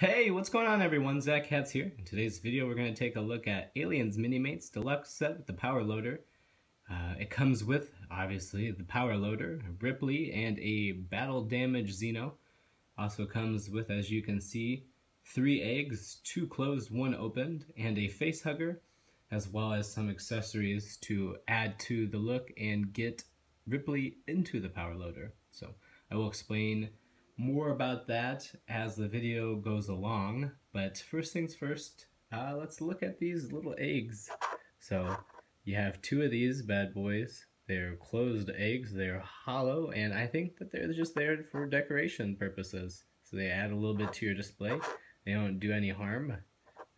Hey, what's going on everyone? Zach Katz here. In today's video we're going to take a look at Aliens Minimates Deluxe set with the power loader. It comes with, obviously, the power loader, Ripley, and a battle damage Xeno. Also comes with, as you can see, 3 eggs, 2 closed, 1 opened, and a face hugger, as well as some accessories to add to the look and get Ripley into the power loader. So I will explain more about that as the video goes along, but first things first, let's look at these little eggs. So you have 2 of these bad boys. They're closed eggs, they're hollow, and I think that they're just there for decoration purposes. So they add a little bit to your display. They don't do any harm,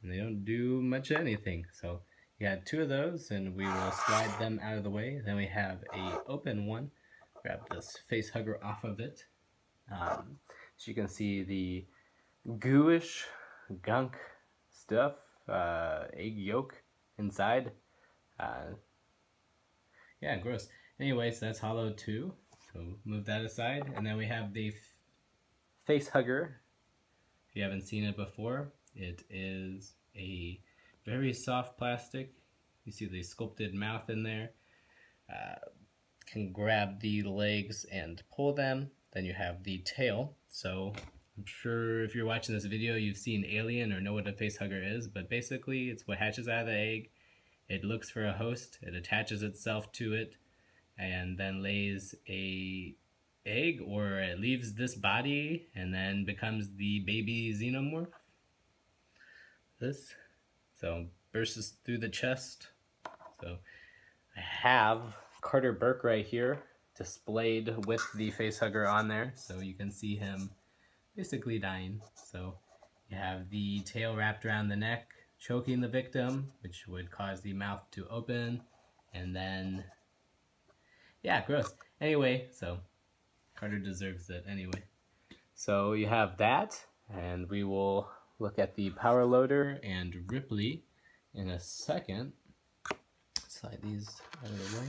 and they don't do much anything. So you got 2 of those, and we will slide them out of the way. Then we have a open one. Grab this face hugger off of it. So you can see the gooish gunk stuff, egg yolk inside. Yeah, gross. Anyways, that's hollow too, so move that aside. And then we have the face hugger. If you haven't seen it before, it is a very soft plastic. You see the sculpted mouth in there. Can grab the legs and pull them. Then you have the tail. So I'm sure if you're watching this video you've seen Alien or know what a face hugger is, but basically it's what hatches out of the egg. It looks for a host, it attaches itself to it, and then lays a egg, or it leaves this body and then becomes the baby Xenomorph. So bursts through the chest. So I have Carter Burke right here displayed with the face hugger on there, so you can see him basically dying. So you have the tail wrapped around the neck, choking the victim, which would cause the mouth to open, and then, yeah, gross. Anyway, so Carter deserves it anyway. So you have that, and we will look at the power loader and Ripley in a second. Slide these out of the way.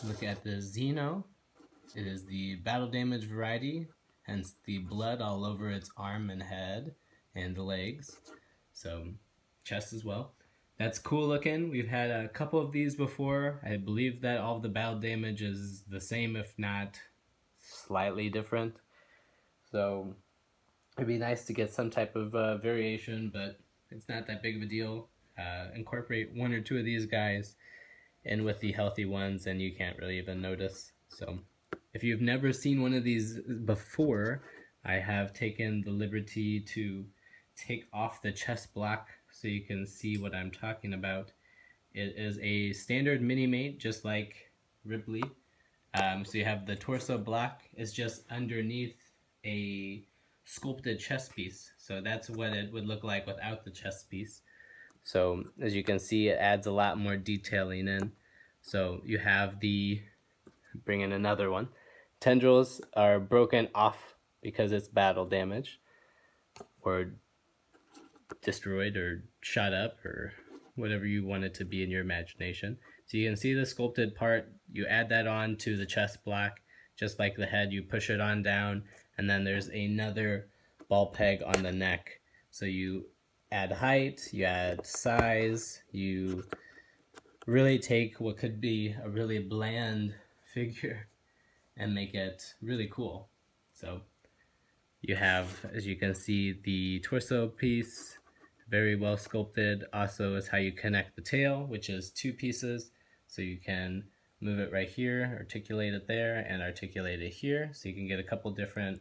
Look at the Xeno. It is the battle damage variety, hence the blood all over its arm and head and the legs. So chest as well. That's cool looking. We've had a couple of these before. I believe that all of the battle damage is the same, if not slightly different. So it'd be nice to get some type of variation, but it's not that big of a deal. Incorporate 1 or 2 of these guys in with the healthy ones and you can't really even notice. So if you've never seen one of these before, I have taken the liberty to take off the chest block so you can see what I'm talking about. It is a standard Minimate, just like Ripley. So you have the torso block is just underneath a sculpted chest piece. So that's what it would look like without the chest piece. So as you can see, it adds a lot more detailing in. So you have bring in another one. Tendrils are broken off because it's battle damage, or destroyed, or shot up, or whatever you want it to be in your imagination. So you can see the sculpted part, you add that on to the chest block, just like the head, you push it on down, and then there's another ball peg on the neck. So you add height, you add size, you really take what could be a really bland figure and make it really cool. So you have, as you can see, the torso piece, very well sculpted. Also is how you connect the tail, which is 2 pieces. So you can move it right here, articulate it there, and articulate it here. So you can get a couple different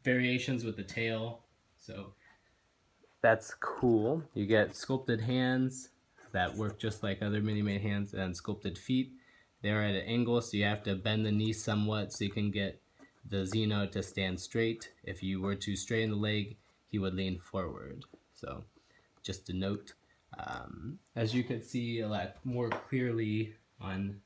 variations with the tail. So that's cool. You get sculpted hands that work just like other Minimate hands, and sculpted feet. They're at an angle, so you have to bend the knee somewhat so you can get the Xeno to stand straight. If you were to straighten the leg, he would lean forward. So just a note. As you can see a lot more clearly on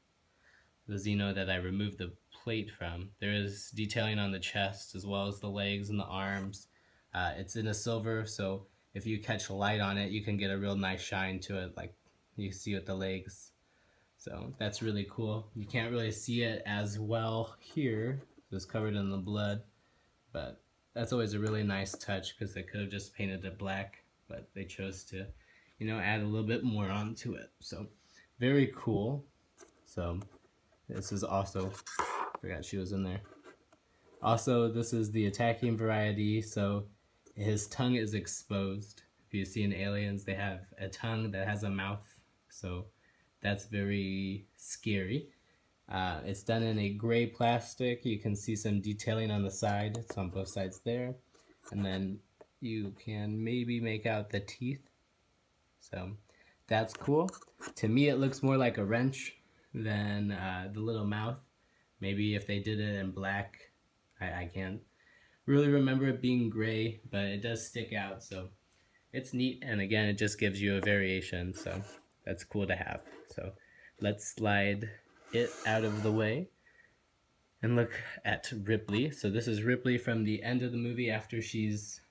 the Xeno that I removed the plate from, there is detailing on the chest as well as the legs and the arms. It's in a silver, so if you catch light on it, you can get a real nice shine to it, like you see with the legs. So that's really cool. You can't really see it as well here, it's covered in the blood, but that's always a really nice touch, because they could have just painted it black, but they chose to, you know, add a little bit more onto it. So very cool. So this is also, forgot she was in there. Also, this is the attacking variety, so his tongue is exposed. If you see in Aliens, they have a tongue that has a mouth, so that's very scary. It's done in a gray plastic. You can see some detailing on the side. It's on both sides there. And then you can maybe make out the teeth. So that's cool. To me, it looks more like a wrench than the little mouth. Maybe if they did it in black, I can't really remember it being gray, but it does stick out. So it's neat. And again, it just gives you a variation. So that's cool to have. So let's slide it out of the way and look at Ripley. So this is Ripley from the end of the movie after she's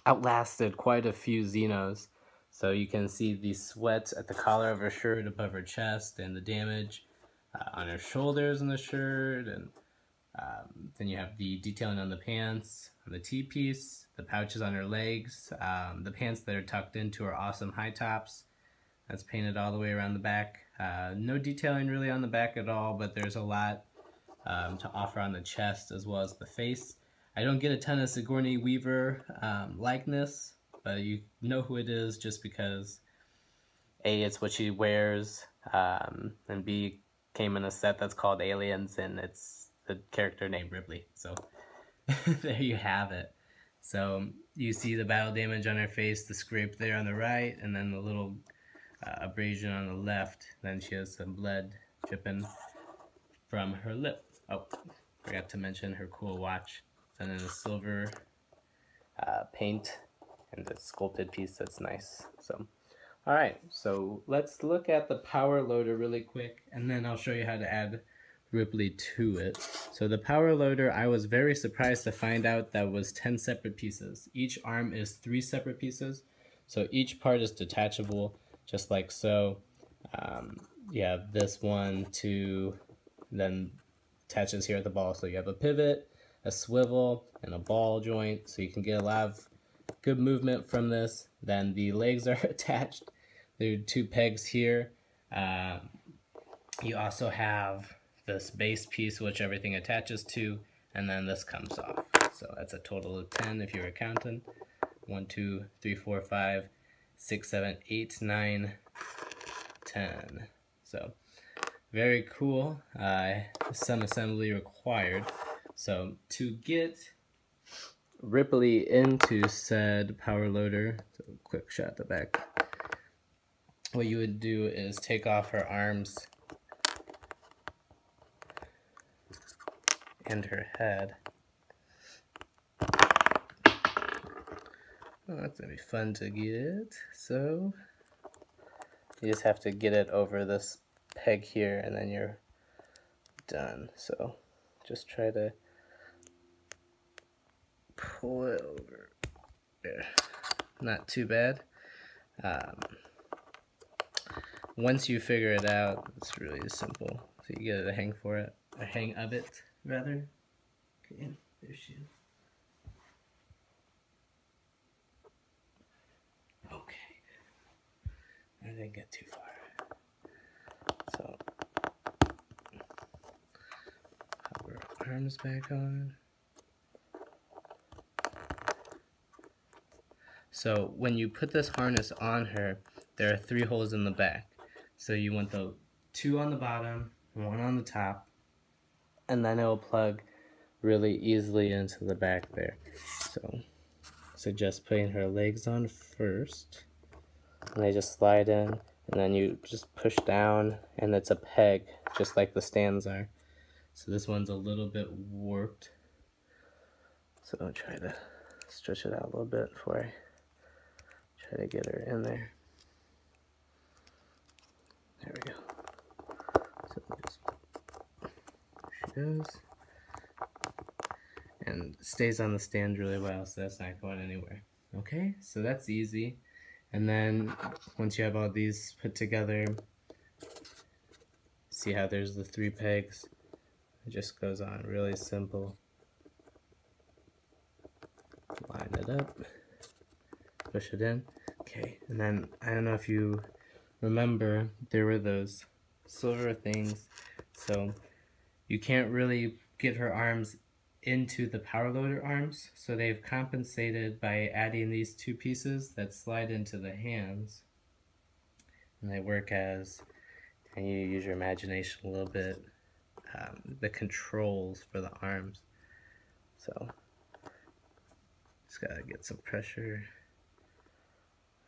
outlasted quite a few Xenos. So you can see the sweat at the collar of her shirt above her chest, and the damage on her shoulders in the shirt, and then you have the detailing on the pants, on the T-piece, the pouches on her legs, the pants that are tucked into her awesome high tops. That's painted all the way around the back. No detailing really on the back at all, but there's a lot to offer on the chest as well as the face. I don't get a ton of Sigourney Weaver likeness, but you know who it is just because A, it's what she wears, and B, came in a set that's called Aliens, and it's the character named Ripley. So there you have it. So you see the battle damage on her face, the scrape there on the right, and then the little abrasion on the left. Then she has some blood dripping from her lip. Oh, forgot to mention her cool watch. It's done in a silver paint, and a sculpted piece that's nice. So, all right, so let's look at the power loader really quick, and then I'll show you how to add Ripley to it. So the power loader, I was very surprised to find out that was 10 separate pieces. Each arm is 3 separate pieces, so each part is detachable, just like so. You have this one, 2, then attaches here at the ball. So you have a pivot, a swivel, and a ball joint, so you can get a lot of good movement from this. Then the legs are attached. There are 2 pegs here. You also have this base piece, which everything attaches to, and then this comes off. So that's a total of 10 if you're counting. 1, 2, 3, 4, 5, 6, 7, 8, 9, 10. So very cool. Some assembly required. So to get Ripley into said power loader, so quick shot at the back, what you would do is take off her arms and her head. Oh, that's gonna be fun to get. So you just have to get it over this peg here, and then you're done. So just try to pull it over there. Not too bad. Once you figure it out, it's really simple. So you get a hang for it, a hang of it, rather. Okay, there she is. Okay. I didn't get too far. So, pop her arms back on. So when you put this harness on her, there are 3 holes in the back. So you want the 2 on the bottom, 1 on the top, and then it will plug really easily into the back there. So suggest putting her legs on first, and they just slide in, and then you just push down, and it's a peg, just like the stands are. So this one's a little bit warped, so I'll try to stretch it out a little bit before I try to get her in there. There we go. So just, she goes, and stays on the stand really well, so that's not going anywhere. Okay, so that's easy. And then once you have all these put together, see how there's the 3 pegs? It just goes on really simple. it up, push it in. Okay, and then I don't know if you remember, there were those silver things, so you can't really get her arms into the power loader arms, so they've compensated by adding these two pieces that slide into the hands, and they work as, and you use your imagination a little bit, the controls for the arms. So just gotta get some pressure.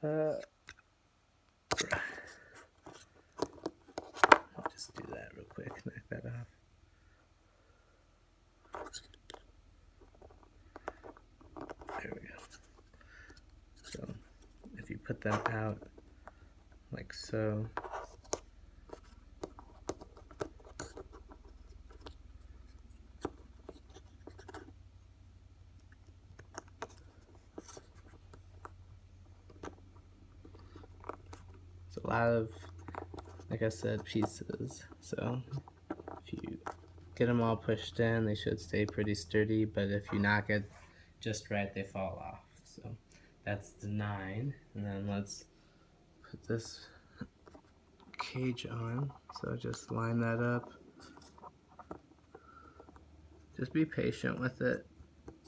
I'll just do that real quick, knock that off. There we go. So if you put them out like so, it's a lot of, like I said, pieces. So if you get them all pushed in, they should stay pretty sturdy, but if you knock it just right, they fall off. So that's the 9, and then let's put this cage on. So just line that up. Just be patient with it.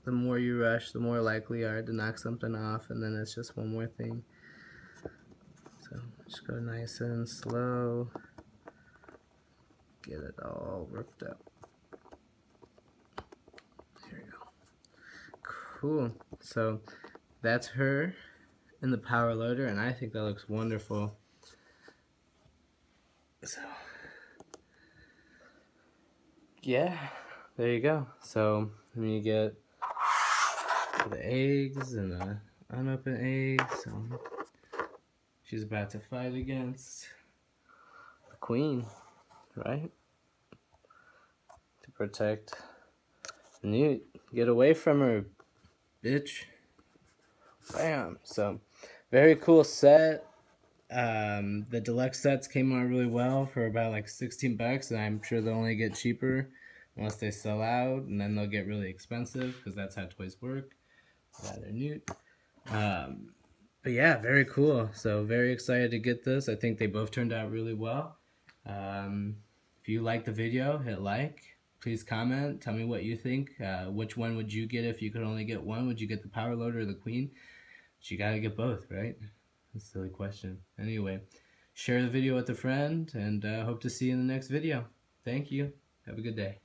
The more you rush, the more likely you are to knock something off, and then it's just one more thing. So just go nice and slow. Get it all worked up. Here we go. Cool. So that's her in the power loader, and I think that looks wonderful. So yeah, there you go. So when you get the eggs and the unopened eggs, so she's about to fight against the queen, right? To protect Newt. Get away from her, bitch. Bam. So very cool set. The deluxe sets came out really well for about like 16 bucks, and I'm sure they'll only get cheaper unless they sell out, and then they'll get really expensive because that's how toys work. Rather Newt. But yeah, very cool. So very excited to get this. I think they both turned out really well. If you like the video, hit like. Please comment. Tell me what you think. Which one would you get if you could only get one? Would you get the power loader or the queen? But you gotta get both, right? That's a silly question. Anyway, share the video with a friend, and hope to see you in the next video. Thank you. Have a good day.